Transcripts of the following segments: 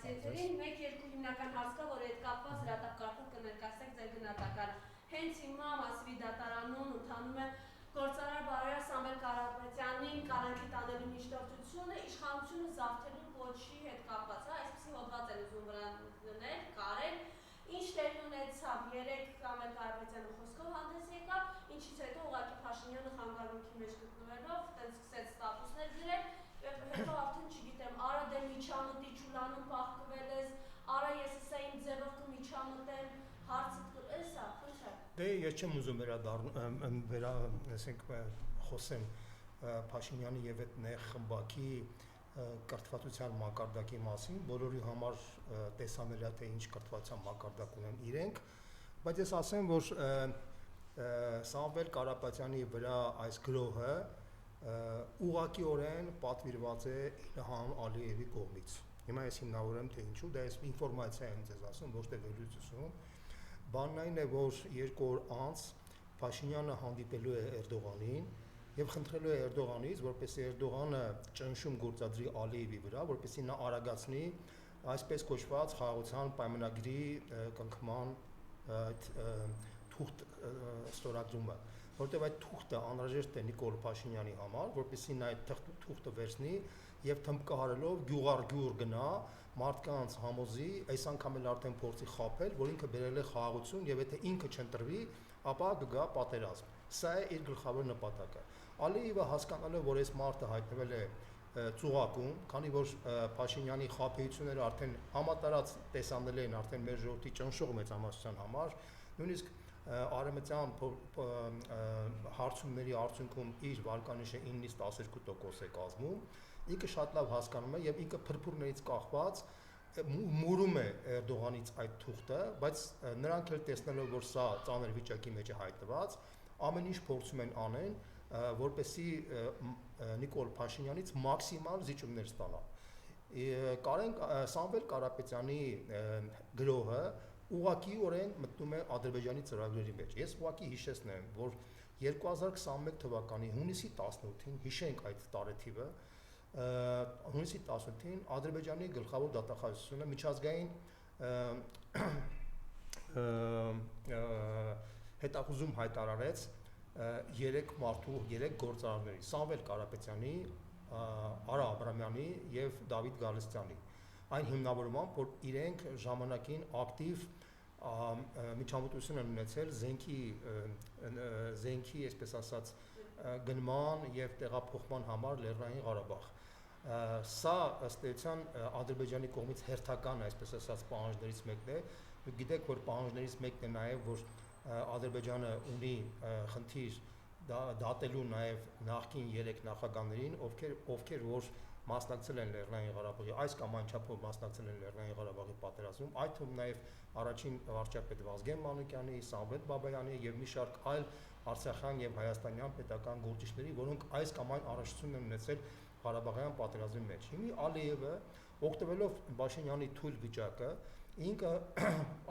Եթերին մեկ-երկու հիմնական հարց կա, որ այդ կապված հրատապ կներկայացնեք ձեր գնահատականը։ Հենց հիմա Մասվի դատարանում ընթանում է գործարար բարոյար Սամվել Կարապետյանին կալանքի տանելու միջնորդությունը իշխանությունը զավթելու կոչի հետ կապված, այսպիսի հոդված են ուզում վրա դնել, կարել, ինչ տեղի ունեցավ, երեք Սամվել Կարապետյանը խոսքով հանդես եկավ, ինչից հետո ուղղակի Փաշինյանը խանգարումքի մեջ գտնվելով տենց սկսեց ստատուսներ գրել, հետո արդեն չգիտեմ, արա դե միջամտի ճուլանում պահկվել ես, արա ես ասա իմ ձևով կմիջամտեմ, հարցը էսա, խնդրեմ։ Դե ես չեմ ուզում խոսեմ Փաշինյանի եւ այդ նեղ խմբակի կրթվածության մակարդակի մասին, բոլորի համար տեսանելի է թե ինչ կրթվածության մակարդակ ունեն իրենք, բայց ես ասեմ, որ Սամվել Կարապետյանի վրա այս գրոհը ուղղակիորեն պատվիրված է Իլհամ Ալիևի կողմից։ Հիմա ես հիմնավորեմ թե ինչու, դա ես ինֆորմացիա եմ ձեզ ասում, ոչ թե վերլուծություն։ Բանն այն է, որ 2 օր անց Փաշինյանը հանդիպելու է Էրդողանին եւ խնդրելու է Էրդողանից, որպեսզի Էրդողանը ճնշում գործադրի Ալիևի վրա, որպեսզի նա արագացնի այսպես կոչված խաղաղության պայմանագրի կնքման թուղթ ստորագրումը, որտեղ այդ թուղթը անհրաժեշտ է Նիկոլ Փաշինյանի համար, որպեսզի նա այդ թուղթը վերցնի եւ թմբկահարելով գյուղ գնա, մարդկանց համոզի, այս անգամ էլ արդեն փորձի խաբել, որ ինքը բերել է խաղաղություն եւ եթե ինքը չընտրվի, ապա կգա պատերազմ։ Սա է իր գլխավոր նպատակը։ Ալիևը հասկանալով, որ այս մարդը հայտնվել է ծուղակում, քանի որ Փաշինյանի խաբեությունները արդեն համատարած տեսանելի են արդեն մեր ժողովրդի ճնշող մեծամասնության համար, նույնիսկ արևմտյան հարցումների արդյունքում իր վարկանիշը 9-ից 12% է կազմում, ինքը շատ լավ հասկանում է եւ ինքը փրփուրներից կախված մուրում է Էրդողանից այդ թուղթը, բայց նրանք էլ տեսնելով, որ սա ծանր վիճակի մեջ է հայտնված, ամեն ինչ փորձում են անեն, որպեսզի Նիկոլ Փաշինյանից մաքսիմալ զիջումներ ստանա։ Սամվել Կարապետյանի գրոհը ուղղակիորեն մտնում է Ադրբեջանի ծրագրերի մեջ։ Ես ուղղակի հիշեցնեմ, որ 2021 թվականի հունիսի 18-ին, հիշենք այդ տարեթիվը, հունիսի 18-ին Ադրբեջանի գլխավոր դատախազությունը միջազգային հետախուզում հայտարարեց 3 գործարարների՝ Սամվել Կարապետյանի, Արա Աբրամյանի եւ Դավիթ Գալստյանի, այն հիմնավորմամբ, որ իրենք ժամանակին ակտիվ միջամտություն են ունեցել զենքի, այսպես ասած, գնման եւ տեղափոխման համար Լեռնային Ղարաբաղ։ Սա ըստ էության Ադրբեջանի կողմից հերթական, այսպես ասած, պահանջներից մեկն է։ Դուք գիտեք, որ պահանջներից մեկն է նաեւ, որ Ադրբեջանը ունի խնդիր դատելու նաեւ նախկին 3 նախագահներին, ովքեր որ մասնակցել են Լեռնային Ղարաբաղի, այս կամ այն չափով մասնակցել են Լեռնային Ղարաբաղի պատերազմում, այդ թվում նաեւ առաջին վարչապետ Վազգեն Մանուկյանի, Սամվել Բաբայանի եւ մի շարք այլ արցախյան եւ հայաստանյան պետական գործիչների, որոնք այս կամ այն առաջություն են ունեցել Ղարաբաղյան պատերազմի մեջ։ Հիմա Ալիևը, օգտվելով Փաշինյանի թույլ վիճակը, ինքը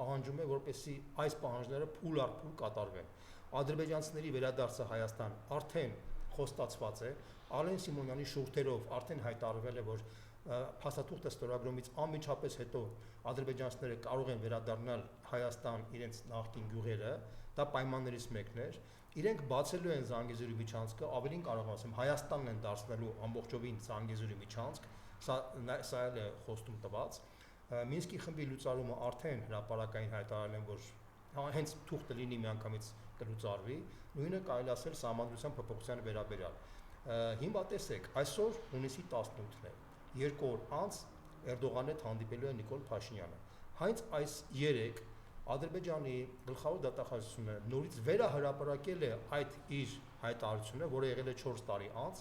ահանջում է, որպեսզի այս պահանջները փուլ առ փուլ կատարվեն։ Ադրբեջանցիների վերադարձը Հայաստան արդեն խոստացված է, Ալեն Սիմոնյանի շուրթերով արդեն հայտարարվել է, որ փաստաթուղթը ստորագրումից անմիջապես հետո ադրբեջանցիները կարող են վերադառնալ Հայաստան իրենց նախկին գյուղերը, դա պայմաններից մեկն էր։ Իրենք բացելու են Զանգեզուրի միջանցքը, ավելին կարող ասեմ, Հայաստանն են դարձնելու ամբողջովին Զանգեզուրի միջանցք, սա էլ է խոստում տված։ Մինսկի խմբի լուծարումը արդեն հրապարակային հայտարարել են, որ հենց թուղթը լինի միանգամից կլուծարվի, նույնը կարելի ասել սահմանադրության փոփոխության վերաբերյալ։ Հիմա տեսեք, այսօր հունիսի 18-ն է, 2 օր անց Էրդողանի հետ հանդիպելու է Նիկոլ Փաշինյանը։ Հենց այս 3 Ադրբեջանի գլխավոր դատախազությունը նորից վերահրապարակել է այդ իր հայտարարությունը, որը եղել է 4 տարի անց,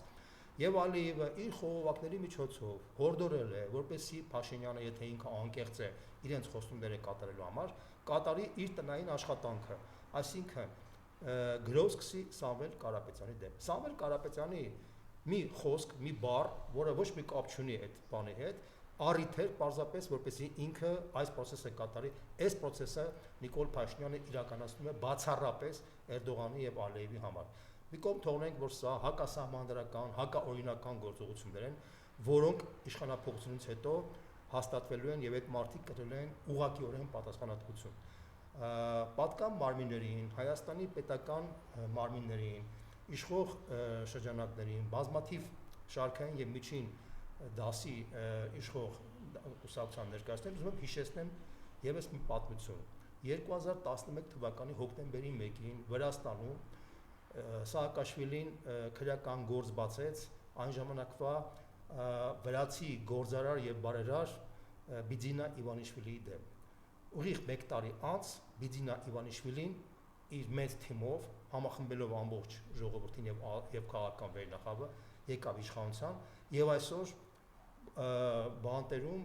եւ Ալիևը իր խողովակների միջոցով հորդորել է, որպեսզի Փաշինյանը, եթե ինքը անկեղծ է իրենց խոստումները կատարելու համար, կատարի իր տնային աշխատանքը, այսինքն գրոհ սկսի Սամվել Կարապետյանի դեմ։ Սամվել Կարապետյանի մի խոսք, մի բառ, որը ոչ մի կապ չունի այդ բանի հետ, առիթ էր պարզապես, որպեսզի ինքը այս process-ը կատարի, այս process-ը Նիկոլ Փաշինյանը իրականացնում է բացառապես Էրդողանի եւ Ալիևի համար։ Մի կողմ թողնենք, որ սա հակասահմանադրական, հակաօրինական գործողություններ են, որոնք իշխանափոխությունից հետո հաստատվելու են եւ այդ մարդիկ կրել են ուղղակիորեն պատասխանատվություն։ Պատկան մարմիններին, Հայաստանի պետական մարմիններին, իշխող շրջանակներին, բազմաթիվ շարքային եւ միջին դասի իշխող կուսակցության ներկայացնել, ուզում եմ հիշեցնեմ եւս մի պատմություն։ 2011 թվականի հոկտեմբերի 1-ին Վրաստանում Սաակաշվիլին քրեական գործ բացեց այն ժամանակվա վրացի գործարար եւ բարերար Բիձինա Իվանիշվիլիի դեմ։ Ուղիղ 1 տարի անց Բիձինա Իվանիշվիլին իր մեծ թիմով համախմբելով ամբողջ ժողովրդին եւ քաղաքական վերնախավը եկավ իշխանության եւ այսօր բանտերում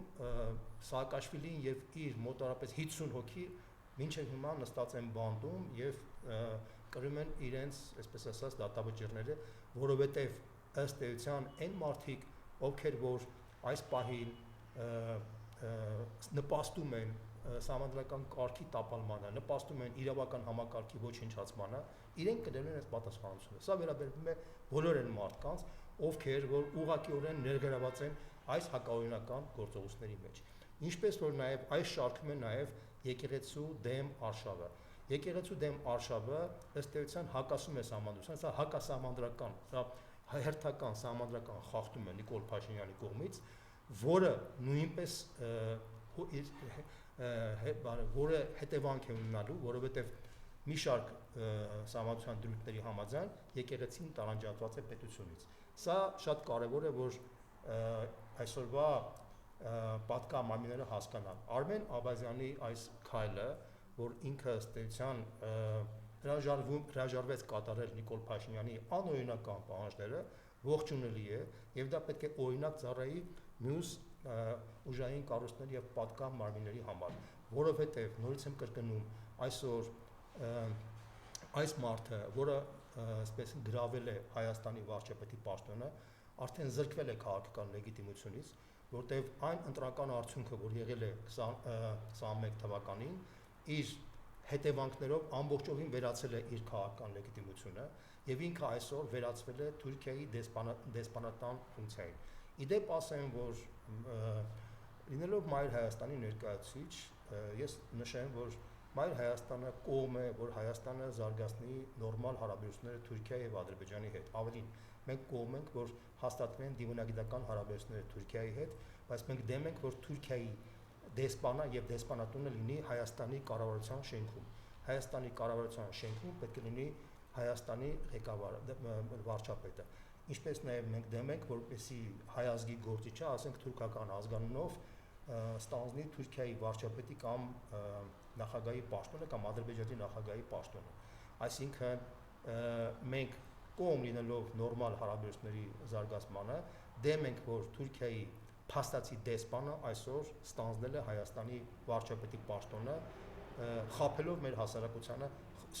Սաակաշվիլին եւ իր մոտավորապես 50 հոգի մինչեւ հիմա նստած են բանտում եւ կրում են իրենց, այսպես ասած, դատավճիռները, որովհետեւ ըստ էության այն մարդիկ, ովքեր որ այս պահին նպաստում են սահմանադրական կարգի տապալմանը, նպաստում են իրավական համակարգի ոչնչացմանը, իրենք կդնեն այս պատասխանատվությունը։ Սա վերաբերվում է բոլոր այն մարդկանց, ովքեր որ ուղղակիորեն ներգրաված են այս հակաօրինական գործողությունների մեջ։ Ինչպես որ նաև այս շարքում է նաև եկեղեցու դեմ արշավը։ Եկեղեցու դեմ արշավը ըստ էության հակասում է սահմանադրության, սա հակասահմանադրական, սա հերթական սահմանադրական խախտում է Նիկոլ Փաշինյանի կողմից, որը նույնպես որը հետևանք է ունենալու, որովհետև մի շարք սահմանադրության դրույթների համաձայն եկեղեցին տարանջատված է պետությունից։ Սա շատ կարևոր է, որ այսօրվա պատկա մարմինները հասկանան։ Արմեն Աբազյանի այս քայլը, որ ինքը ըստ էության հրաժարվեց կատարել Նիկոլ Փաշինյանի անօրինական պահանջները, ողջունելի է եւ դա պետք է օրինակ ծառայի մյուս ուժային կառույցների եւ պատկա մարմինների համար, որովհետեւ նորից եմ կրկնում, այսօր այս մարդը, որը այսպես գրավել է Հայաստանի վարչապետի պաշտոնը, արդեն զրկվել է քաղաքական լեգիտիմությունից, որտեղ այն ընտրական արդյունքը, որ եղել է 21 թվականին, իր հետևանքներով ամբողջովին վերացել է իր քաղաքական լեգիտիմությունը եւ ինքը այսօր վերածվել է Թուրքիայի դեսպանատան ֆունկցիային։ Իդեպ ասեմ, որ լինելով Մայր Հայաստանի ներկայացուցիչ, ես նշեմ, որ Մայր Հայաստանը կողմ է, որ Հայաստանը զարգացնի նորմալ հարաբերությունները Թուրքիայի եւ Ադրբեջանի հետ։ Ավելին, մենք կողմ ենք, որ հաստատվեն դիվանագիտական հարաբերությունները Թուրքիայի հետ, բայց մենք դեմ ենք, որ Թուրքիայի դեսպանա եւ դեսպանատունը լինի Հայաստանի կառավարության շենքում։ Հայաստանի կառավարության շենքում պետք է լինի Հայաստանի ղեկավարը, վարչապետը։ Ինչպես նաեւ մենք դեմ ենք, որպեսզի հայ ազգի գործիչը, ասենք թուրքական ազգանունով, ստանձնի Թուրքիայի վարչապետի կամ նախագահի պաշտոնը կամ Ադրբեջանի նախագահի պաշտոնը։ Այսինքն մենք կողմ լինելով նորմալ հարաբերությունների զարգացմանը, դեմ ենք, որ Թուրքիայի փաստացի դեսպանը այսօր ստանձնել է Հայաստանի վարչապետի պաշտոնը, խաբելով մեր հասարակությանը,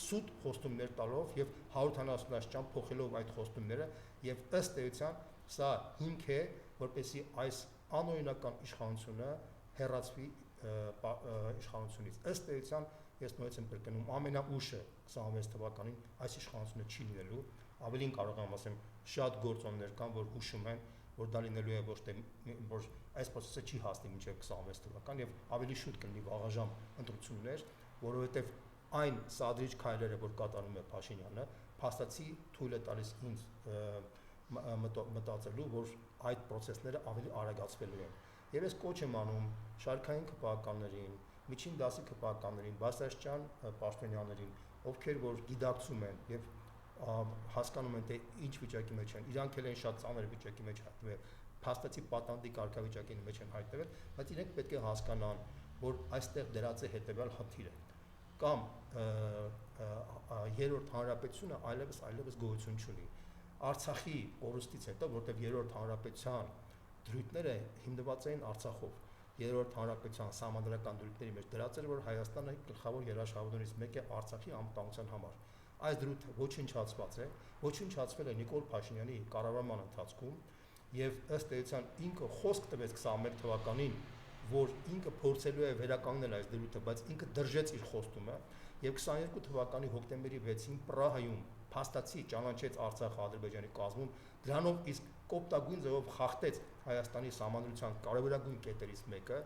սուտ խոստումներ տալով եւ 170-աշճան փոխելով այդ խոստումները եւ ըստ էության սա հիմք է, որպեսզի այս անօրինական իշխանությունը հեռացվի իշխանությունից։ Ըստ էության ես նույնպես եմ կրկնում, ամենաուշը 26 թվականին այս իշխանությունը չի լինելու, ավելին կարող եմ ասեմ, շատ գործոններ կան, որ հուշում են, որ դա լինելու է ոչ թե որ այս process-ը չի հասնի մինչև 26 թվական եւ ավելի շուտ կլինի վաղաժամ ընտրություններ, որովհետեւ այն սադրիչ քայլերը, որ կատարում է Փաշինյանը, փաստացի թույլ է տալիս ինձ մտածելու, որ այդ process-ները ավելի արագացվելու են։ Եվ ես կոչ եմ անում շարքային քպականներին, միջին դասի քպականներին, բարձրաստիճան պաշտոնյաներին, ովքեր որ գիտակցում են եւ հասկանում են թե ինչ վիճակի մեջ են, իրանք էլ են շատ ծանր վիճակի մեջ հայտնվել, փաստացի պատանդի կարգավիճակի մեջ են հայտնվել, բայց իրենք պետք է հասկանան, որ այստեղ դրած է հետեւյալ խնդիրը, կամ երրորդ հանրապետությունը այլևս գոյություն չունի։ Արցախի կորուստից հետո, որտեղ երրորդ հանրապետության դրույթները հիմնված էին Արցախով, երրորդ հանրապետության սահմանադրական դրույթների մեջ դրած էր, որ Հայաստանը գլխավոր երաշխավորներից մեկը է Արցախի անվտանգության համար։ Այս դրույթը ոչնչացված է, ոչնչացվել է Նիկոլ Փաշինյանի կառավարման ընթացքում եւ ըստ էության ինքը խոսք տվեց 21 թվականին, որ ինքը փորձելու է վերականգնել այս դրույթը, բայց ինքը դրժեց իր խոստումը եւ 22 թվականի հոկտեմբերի 6-ին Պրահայում փաստացի ճանաչեց Արցախը Ադրբեջանի կազմում, դրանով իսկ կոպտագույն ձևով խախտեց Հայաստանի սահմանադրության կարևորագույն կետերից մեկը,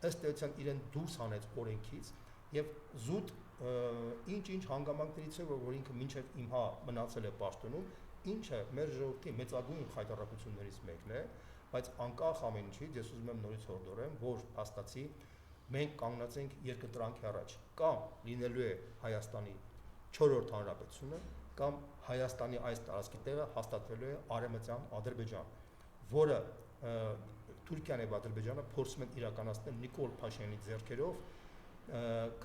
ըստ էության իրեն դուրս հանեց օրենքից եւ զուտ ինչ հանգամանքներից է, որ ինքը մինչև հիմա մնացել է պաշտոնում, ինչը մեր ժողովրդի մեծագույն խայտարակություններից մեկն է, բայց անկախ ամեն ինչից ես ուզում եմ նորից հորդորեմ, որ փաստացի մենք կանգնած ենք երկընտրանքի առաջ, կամ լինելու է Հայաստանի 4-րդ հանրապետությունը, կամ Հայաստանի այս տարածքի տեղը հաստատվելու է Արևմտյան Ադրբեջան, որը Թուրքիան եւ Ադրբեջանը փորձում են իրականացնել Նիկոլ Փաշինյանի ձեռքերով,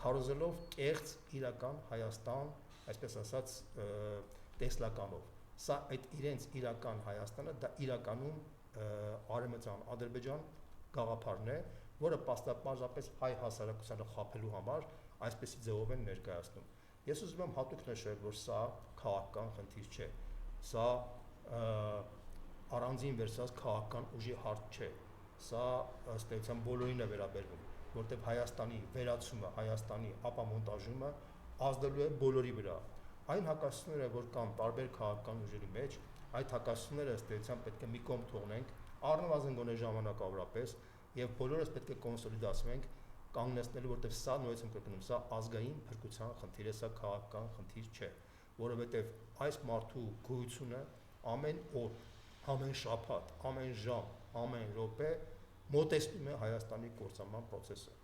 քարոզելով կեղծ իրական Հայաստան, այսպես ասած, տեսլականով։ Սա այդ իրենց իրական Հայաստանը, դա իրականում Արևմտյան Ադրբեջան գաղափարն է, որը պարզապես հայ հասարակությանը խաբելու համար այսպեսի ձևով են ներկայացնում։ Ես ուզում եմ հատուկ նշել, որ սա քաղաքական խնդիր չէ, սա առանձին վերցած քաղաքական ուժի հարց չէ, սա ըստ էության բոլորին է վերաբերվում, որտեղ Հայաստանի վերացումը, Հայաստանի ապամոնտաժումը ազդելու է բոլորի վրա։ Այն հակասությունները, որ կան տարբեր քաղաքական ուժերի մեջ, այդ հակասությունները ըստ էության պետք է մի կողմ թողնենք, առնվազն գոնե ժամանակավորապես, եւ բոլորս պետք է կոնսոլիդացվենք, կանգնեցնելու, որտեղ սա նույնպես եմ կրկնում, սա ազգային փրկության խնդիր է, սա քաղաքական խնդիր չէ, որովհետեւ այս մարդու գոյությունը ամեն օր, ամեն շաբաթ, ամեն ժամ, ամեն րոպե մոտեցնում է Հայաստանի կործանման process-ը։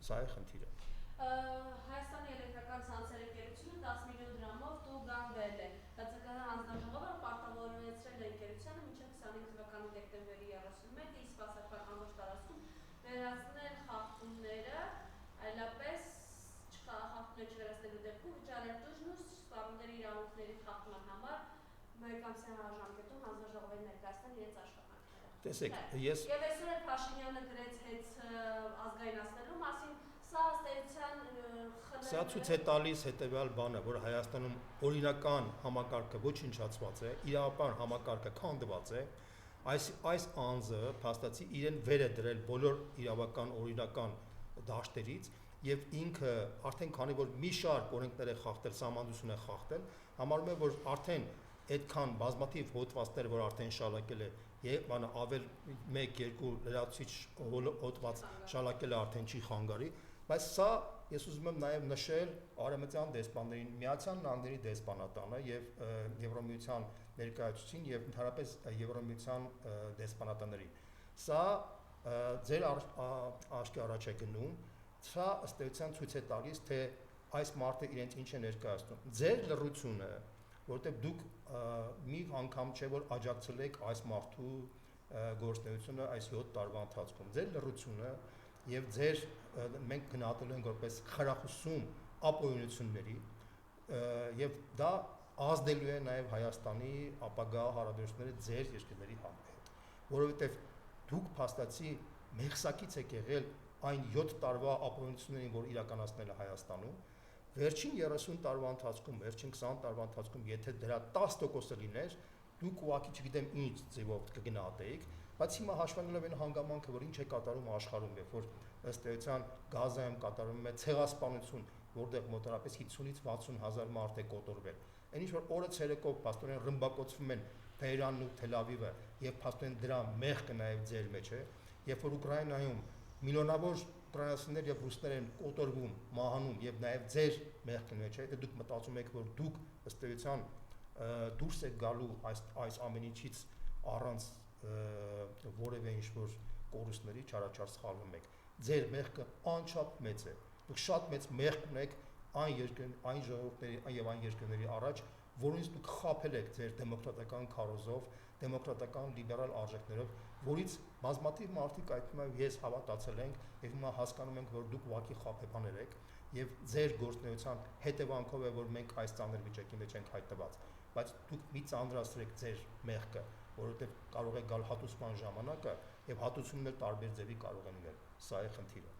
Սա է խնդիրը։ Հայաստանի էլեկտրական ցանցեր ընկերությունը 10 միլիոն դրամով տուգանվել է։ ՀՑԿ հանձնաժողովը պարտավորեցրել է ընկերությանը մինչև 25 թվականի դեկտեմբերի 31-ը ի սպասարկման ամբողջ տարածքում վերացնել խախտումները, այլապես խախտումներ չվերացնելու դեպքում վճարել տուժն ու սպառողների իրավունքների խախտման համար մեկամսյա ժամկետում հանձնաժողովի ներկայացնել իրենց աշխատանքները։ Տեսեք, ես Եվ այսօր էլ Փաշինյանը գրեց հետ ազգայնացնելու մասին, սա ըստ էության Սա ցույց է տալիս հետևյալ բանը, որ Հայաստանում օրինական համակարգը ոչնչացված է, իրավապահ համակարգը քանդված է, այս անձը փաստացի իրեն վեր է դրել բոլոր իրավական օրինական դաշտերից եւ ինքը արդեն քանի որ մի շարք օրենքներ է խախտել, սահմանադրություն է խախտել, համարում է, որ արդեն այդքան բազմաթիվ հոդվածներ, որ արդեն շալակել է, եւ ավել 1-2 լրացուցիչ հոդված շալակել է արդեն չի խանգարի, բայց սա ես ուզում եմ նաև նշել Արևմտյան դեսպաններին, Միացյալ Նահանգների դեսպանատանը եւ Եվրոմիության ներկայացուցին եւ ընդհանրապես Եվրոմիության դեսպանատաներին։ Սա ձեր աչքի առաջ է գնում, սա ըստ էության ցույց է տալիս, թե այս մարդը իրենց ինչ է ներկայացնում։ Ձեր լռությունը, որտեղ դուք մի անգամ չէ որ աջակցել եք այս մարդու գործունեությունը այս 7 տարվա ընթացքում, ձեր լռությունը եւ ձեր մենք գնահատել ենք որպես խրախուսում ապօրինությունների եւ դա ազդելու է նաեւ Հայաստանի ապագա հարաբերությունները ձեր երկրների հետ, որովհետեւ դուք փաստացի մեղսակից եք եղել այն 7 տարվա ապօրինություններին, որ իրականացնել է Հայաստանում, վերջին 30 տարվա ընթացքում, վերջին 20 տարվա ընթացքում, եթե դրա 10%-ը լիներ, դուք ուղղակի չգիտեմ ինչ ձևով կգնահատեիք, բայց հիմա հաշվառելով այն հանգամանքը, որ ինչ է կատարում աշխարհում, երբ որ ըստ էության Գազայում կատարվում է ցեղասպանություն, որտեղ մոտավորապես 50-ից 60 հազար մարդ է կոտորվել։ Այն ինչ որ օրը ցերեկով փաստորեն ռմբակոծվում են Թեհրանն ու Թել Ավիվը եւ փաստորեն դրա մեղքը նաեւ ձեր մեջ է, երբ որ Ուկրաինայում միլիոնավոր ուկրաինացիներ եւ ռուսներ են կոտորվում, մահանում եւ նաեւ ձեր մեղքը մեջ է, դե դուք մտածում եք, որ դուք ըստ էության դուրս եք գալու այս ամեն ինչից առանց որևէ ինչ-որ կորուստների չարաչար սխալվում եք։ Ձեր մեղքը անչափ մեծ է։ Դուք շատ մեծ մեղք ունեք այն ժողովուրդների եւ այն երկրների առաջ, որոնց դուք խաբել եք ձեր դեմոկրատական քարոզով, դեմոկրատական լիբերալ արժեքներով, որից բազմաթիվ մարդիկ այդպես ես հավատացել ենք եւ հիմա հասկանում ենք, որ դուք ուղղակի խաբեբաներ եք եւ ձեր գործունեության հետևանքով է, որ մենք այս ծանր վիճակի մեջ ենք հայտնված, բայց դուք մի ծանրացրեք ձեր մեղքը, որովհետեւ կարող է գալ հատուցման ժամանակը եւ հատուցումներ տարբեր ձևի կարող են լինել։ Սա է խնդիրը։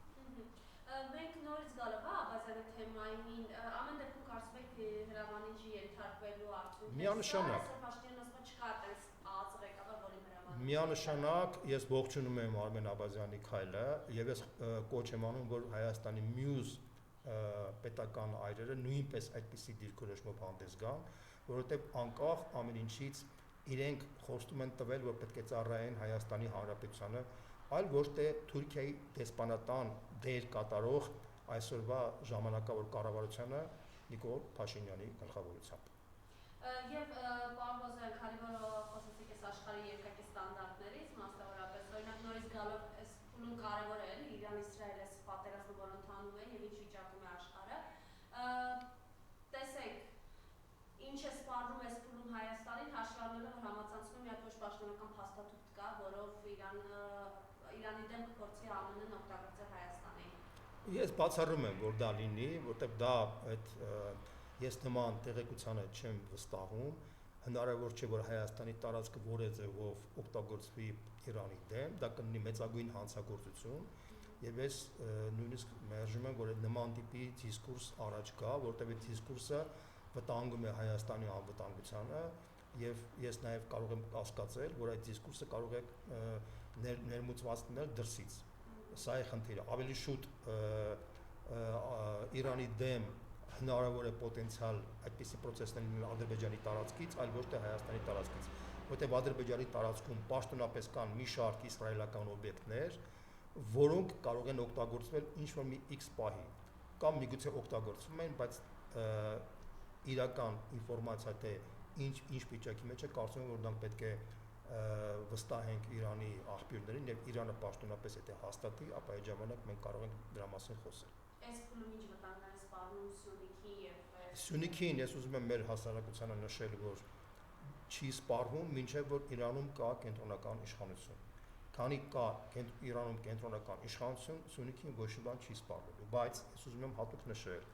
Մենք նորից գալով Աբազյանի թեմային, ամեն դեպքում կարծում եք հրամանիչի ենթարկվելու արդյունք։ Միանշանակ։ Միանշանակ ես ողջունում եմ Արմեն Աբազյանի քայլը եւ ես կոչ եմ անում, որ Հայաստանի մյուս պետական այրերը նույնպես այդպիսի դիրքորոշմով հանդես գան, որովհետև անկախ ամեն ինչից իրենք խոստում են տվել, որ պետք է ծառայեն Հայաստանի Հանրապետությանը, այլ ոչ թե Թուրքիայի դեսպանատան դեր կատարող այսօրվա ժամանակավոր կառավարությանը Նիկոլ Փաշինյանի գլխավորությամբ։ Եվ պարոն Ղազարյան, քանի որ խոսեցիք այս աշխարհի երկակի ստանդարտներից, մասնավորապես օրինակ նորից գալով այս փուլում կարևոր է Իրան-Իսրայել այս պատերազմը, որ ընթանում է եւ ինչ վիճակում է աշխարհը։ Տեսեք, ինչ է սպառնում այս փուլում Հայաստանին, հաշվի առնելով, որ համացանցում մի հատ ոչ պաշտոնական փաստաթուղթ կա, որով Իրանի դեմ փորձի ԱՄՆ-ն օգտագործել Հայաստանին։ Ես բացառում եմ, որ դա լինի, որտեղ դա այդ ես նման տեղեկությանը չեմ վստահում, հնարավոր չէ, որ Հայաստանի տարածքը որևէ ձևով օգտագործվի Իրանի դեմ, դա կլինի մեծագույն հանցագործություն, եւ ես նույնիսկ մերժում եմ, որ նման տիպի դիսկուրս առաջ գա, որտեղ այդ դիսկուրսը վտանգում է Հայաստանի անվտանգությանը, եւ ես նաեւ կարող եմ կասկածել, որ այդ դիսկուրսը կարող է ներմուծված լինել դրսից։ Սա է խնդիրը, ավելի շուտ Իրանի դեմ հնարավոր է պոտենցիալ այդպիսի պրոցեսներ լինել Ադրբեջանի տարածքից, այլ ոչ թե Հայաստանի տարածքից, որտեղ Ադրբեջանի տարածքում պաշտոնապես կան մի շարք իսրայելական օբյեկտներ, որոնք կարող են օգտագործվել ինչ-որ մի X պահի, կամ միգուցե օգտագործվում են, բայց իրական ինֆորմացիա թե ինչ վիճակի մեջ է, կարծում եմ, որ դրանք պետք է վստահենք Իրանի աղբյուրներին եւ Իրանը պաշտոնապես եթե հաստատի, ապա այդ ժամանակ մենք կարող ենք դրա մասին խոսել։ Այս փուլում ինչ վտանգներ սպառնում Սյունիքի եւ Սյունիքին ես ուզում եմ մեր հասարակությանը նշել, որ չի սպառվում, մինչեւ որ Իրանում կա կենտրոնական իշխանություն։ Քանի կա Իրանում կենտրոնական իշխանություն, Սյունիքին ոչ մի բան չի սպառվելու, բայց ես ուզում եմ հատուկ նշել,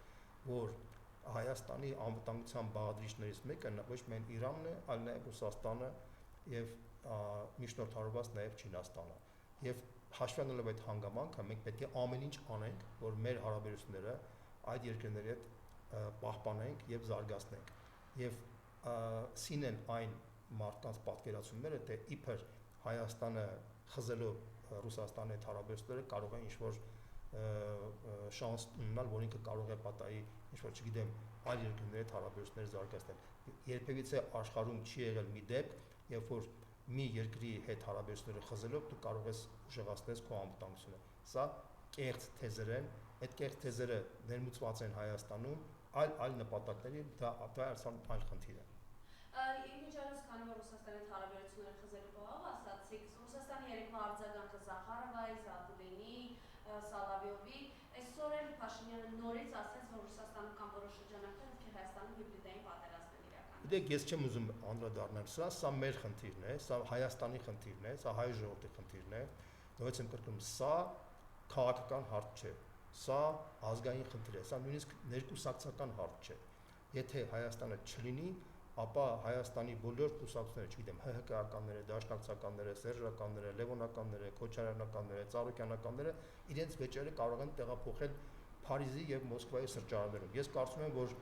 որ Հայաստանի անվտանգության բաղադրիչներից մեկը ոչ միայն Իրանն է, այլ նաեւ Ռուսաստանը եւ միջնորդավորված նաեւ Չինաստանը։ Եվ հաշվի առնելով այդ հանգամանքը մենք պետք է ամեն ինչ անենք, որ մեր հարաբերությունները այդ երկրների հետ պահպանենք եւ զարգացնենք։ Եվ սինեն այն մարդկանց պատկերացումները, թե իբր Հայաստանը խզելով Ռուսաստանի հետ հարաբերությունները կարող է ինչ-որ շանս ունենալ, որ ինքը կարող է պատահի ինչ-որ, չգիտեմ, այլ երկրների հետ հարաբերություններ զարգացնել։ Երբևիցե աշխարհում չի եղել մի դեպք, երբ որ մի երկրի հետ հարաբերությունները խզելով դու կարող ես ուժեղացնել քո անվտանգությունը։ Սա կեղծ թեզեր են, այդ կեղծ թեզերը ներմուծված են Հայաստանում, այլ նպատակների, դա այլ խնդիր է։ Ինչպես քանի որ Ռուսաստանի հետ հարաբերությունները խզելու բաղ ասացիք, Ռուսաստանի երեկվա արձագանքը Զախարովայի, Զատուլինի, Սալավյովի, այսօր էլ Փաշինյանը նորից ասաց, որ Ռուսաստանում կան որոշ շրջանակներ, ովքեր Հայաստանում հիբրիդային պատերազմ են իրականացնում։ Դե ես չեմ ուզում անդրադառնալ սա մեր խնդիրն է, սա Հայաստանի խնդիրն է, սա հայ ժողովրդի խնդիրն է։ Նույնիսկ եմ կրկնում, սա քաղաքական հարց չէ, սա ազգային խնդիր է, սա նույնիսկ ներկուսակցական հարց չէ։ Եթե Հայաստանը չլինի, ապա Հայաստանի բոլոր կուսակցությունները, չգիտեմ, ՀՀԿ-ականները, դաշնակցականները, սերժականները, լևոնականները, քոչարյանականները, ծառուկյանականները իրենց վեճերը կարող են տեղափոխել Փարիզի եւ Մոսկվայի սրճարաններում։ Ես կարծում եմ, որ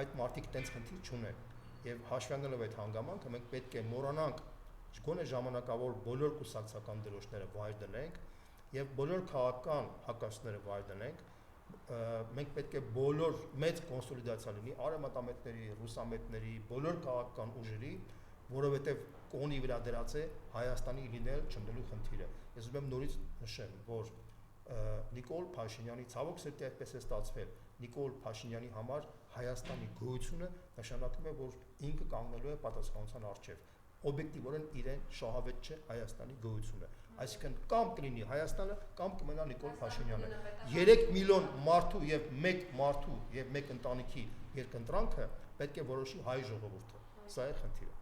այդ մարդիկ տենց խնդիր չունեն։ Եվ հաշվի առնելով այդ հանգամանքը մենք պետք է մոռանանք գոնե ժամանակավոր բոլոր կուսակցական դրոշները վայր դնենք եւ բոլոր քաղաքական հակասությունները վայր դնենք, մենք պետք է բոլոր մեծ կոնսոլիդացիա լինի արևմտամետների, ռուսամետների, բոլոր քաղաքական ուժերի, որովհետեւ կոնի վրա դրած է Հայաստանի լինել չլինելու խնդիրը։ Ես ուզում եմ նորից նշեմ, որ Նիկոլ Փաշինյանի ցավոք սրտի այդպես է ստացվել, Նիկոլ Փաշինյանի համար Հայաստանի գոյությունը նշանակում է, որ ինքը կանգնելու է պատասխանատվության առջև։ Օբյեկտիվորեն իրեն շահավետ չէ Հայաստանի գոյությունը։ Այսինքն կամ կլինի Հայաստանը, կամ կմնա Նիկոլ Փաշինյանը։ 3 միլիոն մարդու եւ 1 մարդու եւ 1 ընտանիքի երկընտրանքը պետք է որոշի հայ ժողովուրդը։ Սա է խնդիրը։